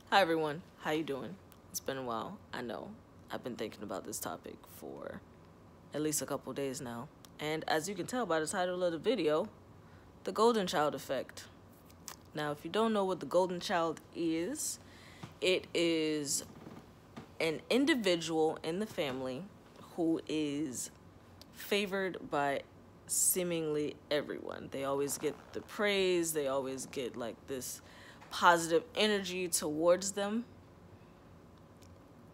Hi everyone, how you doing? It's been a while. I know. I've been thinking about this topic for at least a couple days now. And as you can tell by the title of the video, the golden child effect. Now, if you don't know what the golden child is, it is an individual in the family who is favored by seemingly everyone. They always get the praise, they always get like this positive energy towards them.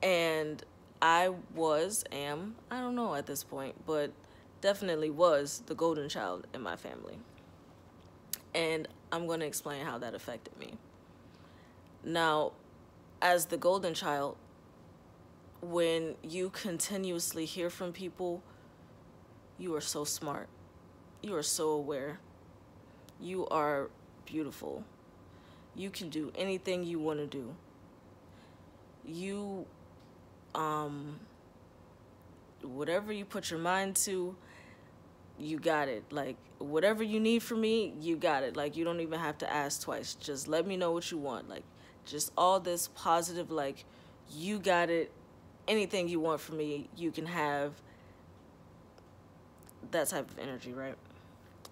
And I don't know at this point, but definitely was the golden child in my family. And I'm going to explain how that affected me. Now, as the golden child, when you continuously hear from people, you are so smart. You are so aware. You are beautiful. You can do anything you want to do. You, whatever you put your mind to, you got it. Like, whatever you need from me, you got it. Like, you don't even have to ask twice. Just let me know what you want. Like, just all this positive, like, you got it. Anything you want from me, you can have. That type of energy, right?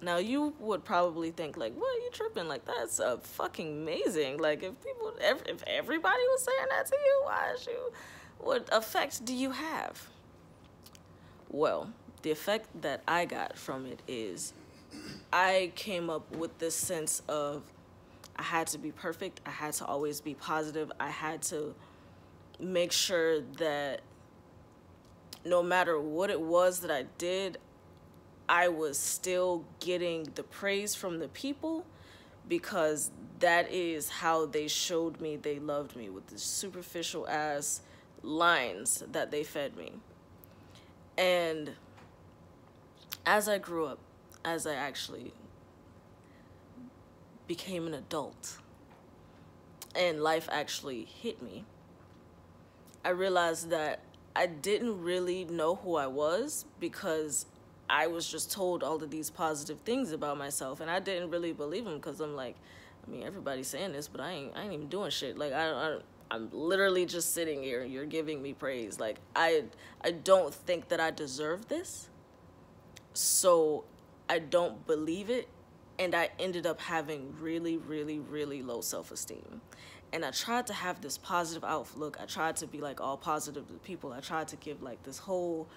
Now, you would probably think, like, what are you tripping? Like, that's fucking amazing. Like, if everybody was saying that to you, what effect do you have? Well, the effect that I got from it is I came up with this sense of I had to be perfect. I had to always be positive. I had to make sure that no matter what it was that I did, I was still getting the praise from the people, because that is how they showed me they loved me, with the superficial ass lines that they fed me. And as I grew up, as I actually became an adult and life actually hit me, I realized that I didn't really know who I was, because I was just told all of these positive things about myself, and I didn't really believe them, because I'm like, I mean, everybody's saying this, but I ain't even doing shit. Like, I'm literally just sitting here. You're giving me praise. Like, I don't think that I deserve this, so I don't believe it, and I ended up having really, really, really low self-esteem. And I tried to have this positive outlook. I tried to be like all positive to people. I tried to give like this whole,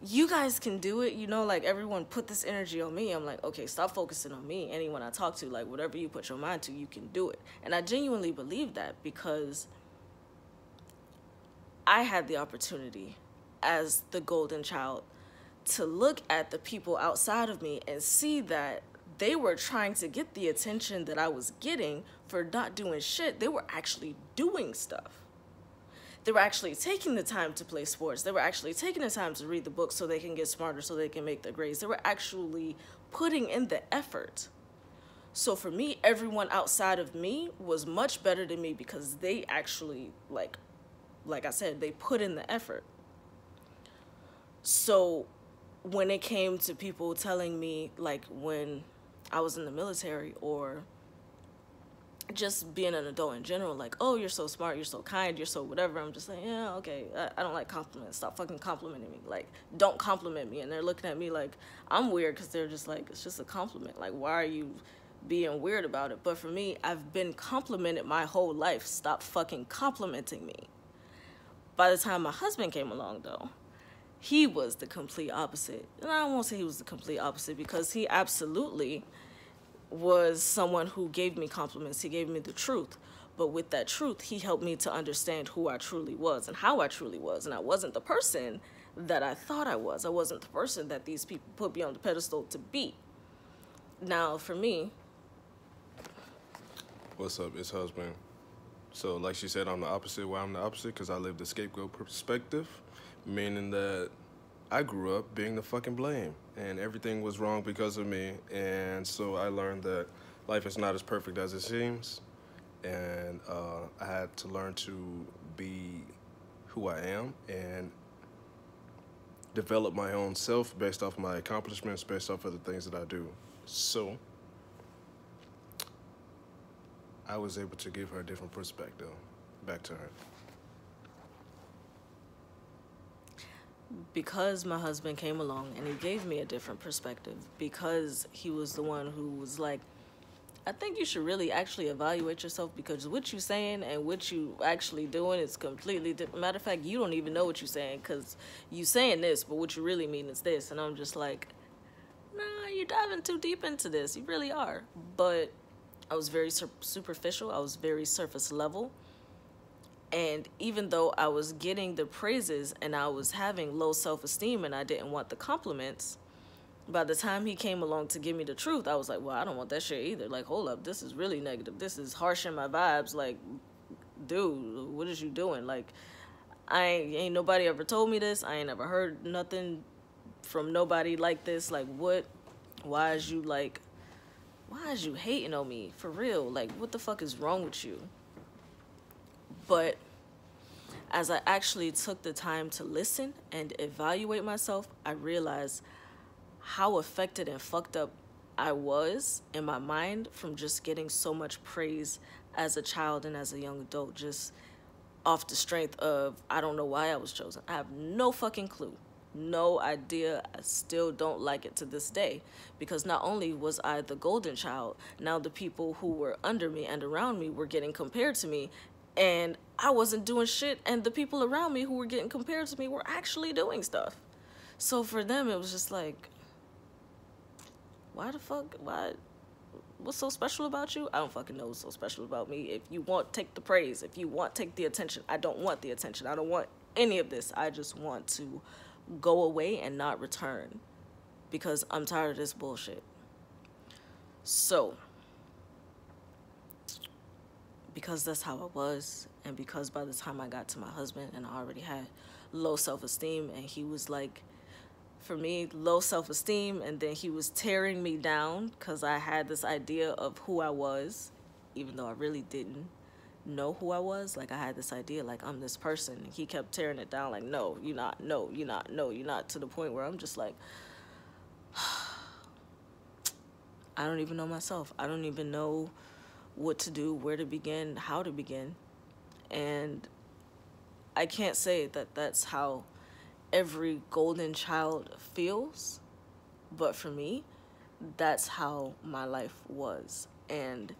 you guys can do it, you know, like everyone put this energy on me. I'm like, okay, stop focusing on me. Anyone I talk to, like whatever you put your mind to, you can do it. And I genuinely believe that, because I had the opportunity as the golden child to look at the people outside of me and see that they were trying to get the attention that I was getting for not doing shit. They were actually doing stuff. They were actually taking the time to play sports. They were actually taking the time to read the books so they can get smarter, so they can make their grades. They were actually putting in the effort. So for me, everyone outside of me was much better than me, because they actually, like I said, they put in the effort. So when it came to people telling me, like when I was in the military, or just being an adult in general, like, oh, you're so smart, you're so kind, you're so whatever, I'm just like, yeah, okay, I don't like compliments. Stop fucking complimenting me. Like, don't compliment me. And they're looking at me like I'm weird, because they're just like, it's just a compliment. Like, why are you being weird about it? But for me, I've been complimented my whole life. Stop fucking complimenting me. By the time my husband came along, though, he was the complete opposite. And I won't say he was the complete opposite, because he absolutely was someone who gave me compliments. He gave me the truth. But with that truth, he helped me to understand who I truly was and how I truly was. And I wasn't the person that I thought I was. I wasn't the person that these people put me on the pedestal to be. Now, for me... What's up? It's husband. So, like she said, I'm the opposite. Why I'm the opposite? Because I live the scapegoat perspective, meaning that I grew up being the fucking blame, and everything was wrong because of me. And so I learned that life is not as perfect as it seems, and I had to learn to be who I am and develop my own self based off my accomplishments, based off of the things that I do. So I was able to give her a different perspective back to her. Because my husband came along and he gave me a different perspective, because he was the one who was like, I think you should really actually evaluate yourself, because what you saying and what you actually doing is completely different. Matter of fact, you don't even know what you're saying, because you saying this, but what you really mean is this. And I'm just like, nah, you're diving too deep into this. You really are. But I was very superficial. I was very surface level. And even though I was getting the praises and I was having low self-esteem and I didn't want the compliments, by the time he came along to give me the truth, I was like, well, I don't want that shit either. Like, hold up, this is really negative. This is harshing my vibes. Like, dude, what is you doing? Like, ain't nobody ever told me this. I ain't ever heard nothing from nobody like this. Like, what? Why is you hating on me? For real? Like, what the fuck is wrong with you? But as I actually took the time to listen and evaluate myself, I realized how affected and fucked up I was in my mind from just getting so much praise as a child and as a young adult, just off the strength of, I don't know why I was chosen. I have no fucking clue. No idea. I still don't like it to this day, because not only was I the golden child, now the people who were under me and around me were getting compared to me, and I wasn't doing shit, and the people around me who were getting compared to me were actually doing stuff. So for them, it was just like, why the fuck? Why? What's so special about you? I don't fucking know what's so special about me. If you want, take the praise. If you want, take the attention. I don't want the attention. I don't want any of this. I just want to go away and not return, because I'm tired of this bullshit. So, because that's how I was, and because by the time I got to my husband and I already had low self-esteem, and he was like, for me, low self-esteem, and then he was tearing me down because I had this idea of who I was, even though I really didn't know who I was. Like, I had this idea, like, I'm this person, and he kept tearing it down, like, no, you're not, no, you're not, no, you're not, to the point where I'm just like, I don't even know myself. I don't even know what to do, where to begin, how to begin. And I can't say that that's how every golden child feels, but for me, that's how my life was. And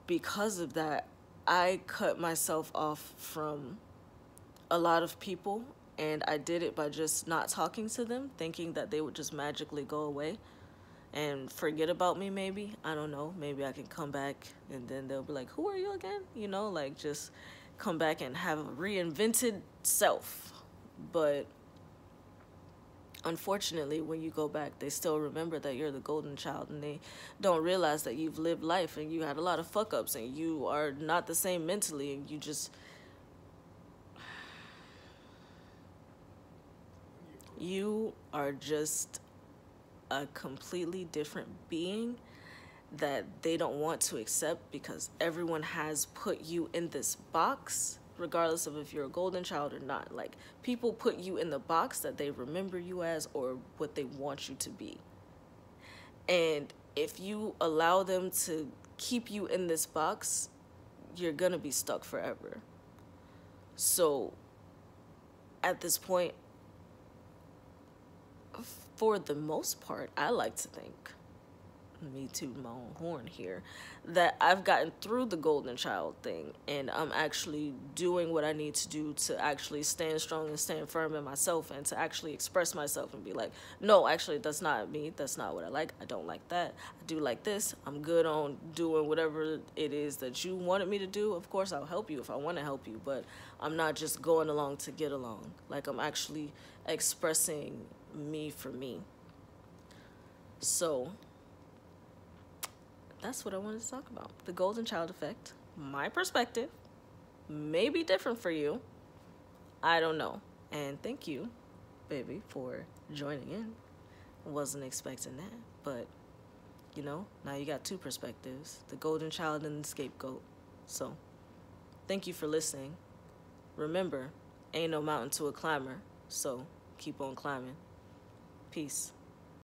because of that, I cut myself off from a lot of people, and I did it by just not talking to them, thinking that they would just magically go away and forget about me. Maybe, I don't know, maybe I can come back and then they'll be like, who are you again? You know, like, just come back and have a reinvented self. But unfortunately, when you go back, they still remember that you're the golden child, and they don't realize that you've lived life and you had a lot of fuck ups and you are not the same mentally, and you are just a completely different being that they don't want to accept, because everyone has put you in this box, regardless of if you're a golden child or not. Like, people put you in the box that they remember you as, or what they want you to be. And if you allow them to keep you in this box, you're gonna be stuck forever. So at this point, for the most part, I like to think, me toot my own horn here, that I've gotten through the golden child thing, and I'm actually doing what I need to do to actually stand strong and stand firm in myself, and to actually express myself and be like, no, actually, that's not me. That's not what I like. I don't like that. I do like this. I'm good on doing whatever it is that you wanted me to do. Of course, I'll help you if I want to help you, but I'm not just going along to get along. Like, I'm actually expressing me for me. So that's what I wanted to talk about. The golden child effect. My perspective may be different for you. I don't know. And thank you, baby, for joining in. I wasn't expecting that. But, you know, now you got two perspectives. The golden child and the scapegoat. So, thank you for listening. Remember, ain't no mountain to a climber. So, keep on climbing. Peace.